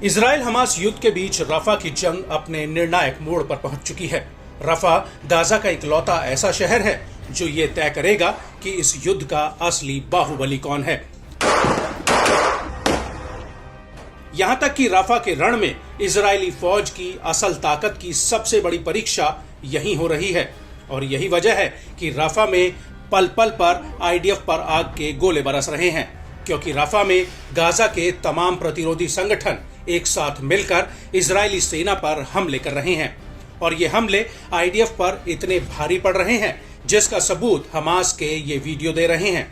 Israel Hamas युद्ध के बीच रफा की जंग अपने निर्णायक मोड़ पर पहुंच चुकी है। रफा गाजा का इकलौता ऐसा शहर है जो ये तय करेगा कि इस युद्ध का असली बाहुबली कौन है। यहां तक कि रफा के रण में इजरायली फौज की असल ताकत की सबसे बड़ी परीक्षा यहीं हो रही है और यही वजह है कि रफा में पल पल पर आईडीएफ पर आग के गोले बरस रहे हैं, क्योंकि रफा में गाजा के तमाम प्रतिरोधी संगठन एक साथ मिलकर इजरायली सेना पर हमले कर रहे हैं और ये हमले आईडीएफ पर इतने भारी पड़ रहे हैं जिसका सबूत हमास के ये वीडियो दे रहे हैं।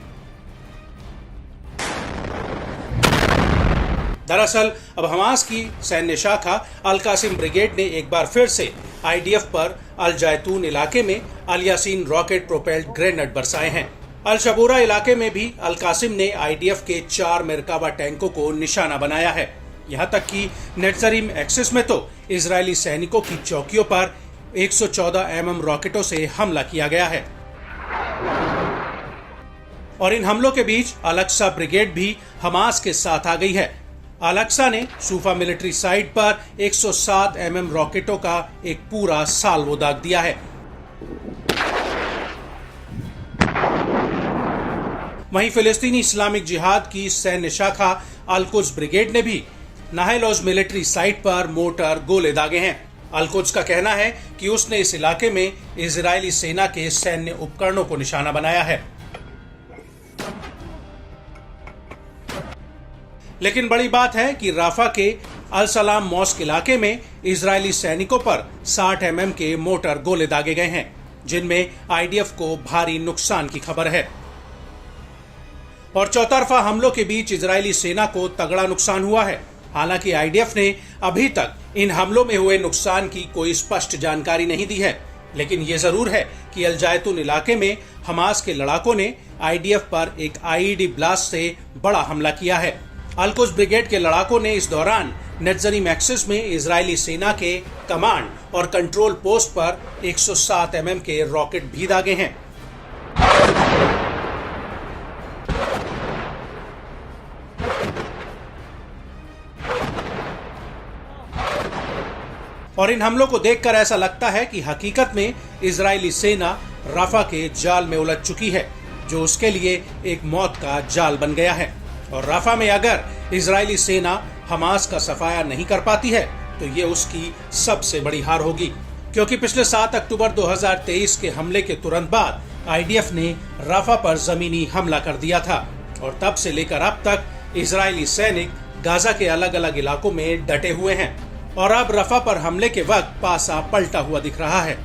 दरअसल अब हमास की सैन्य शाखा अल कासिम ब्रिगेड ने एक बार फिर से आईडीएफ पर अल जैतून इलाके में अल यासीन रॉकेट प्रोपेल्ड ग्रेनेड बरसाए हैं। अल शबूरा इलाके में भी अल कासिम ने आईडीएफ के 4 मेरकाबा टैंकों को निशाना बनाया है। यहां तक कि नेट्जरीम एक्सिस में तो इजरायली सैनिकों की चौकियों पर 114 mm रॉकेटों से हमला किया गया है और इन हमलों के बीच अल-अक्सा ब्रिगेड भी हमास के साथ आ गई है। अल-अक्सा ने सूफा मिलिट्री साइट पर 107 mm रॉकेटों का एक पूरा साल्वो दाग दिया है। वहीं फिलिस्तीनी इस्लामिक जिहाद की सैन्य शाखा अल-कुद्स ब्रिगेड ने भी नाहेल-ओज मिलिट्री साइट पर मोर्टार गोले दागे हैं। अल-कुद्स का कहना है कि उसने इस इलाके में इजरायली सेना के सैन्य उपकरणों को निशाना बनाया है। लेकिन बड़ी बात है कि राफा के अल सलाम मॉस्क इलाके में इजरायली सैनिकों पर 60 mm के मोर्टार गोले दागे गए हैं, जिनमें आईडीएफ को भारी नुकसान की खबर है और चौतरफा हमलों के बीच इजरायली सेना को तगड़ा नुकसान हुआ है। हालांकि आईडीएफ ने अभी तक इन हमलों में हुए नुकसान की कोई स्पष्ट जानकारी नहीं दी है, लेकिन ये जरूर है कि अल जैतून इलाके में हमास के लड़ाकों ने आईडीएफ पर एक आईईडी ब्लास्ट से बड़ा हमला किया है। अल-कुद्स ब्रिगेड के लड़ाकों ने इस दौरान नेट्जरीम एक्सिस में इजरायली सेना के कमांड और कंट्रोल पोस्ट पर 107 mm के रॉकेट भी दागे हैं। और इन हमलों को देखकर ऐसा लगता है कि हकीकत में इजरायली सेना रफा के जाल में उलझ चुकी है, जो उसके लिए एक मौत का जाल बन गया है। और रफा में अगर इजरायली सेना हमास का सफाया नहीं कर पाती है तो ये उसकी सबसे बड़ी हार होगी, क्योंकि पिछले 7 अक्टूबर 2023 के हमले के तुरंत बाद आईडीएफ ने रफा पर जमीनी हमला कर दिया था और तब से लेकर अब तक इजरायली सैनिक गाजा के अलग अलग इलाकों में डटे हुए हैं और अब रफा पर हमले के वक्त पासा पलटा हुआ दिख रहा है।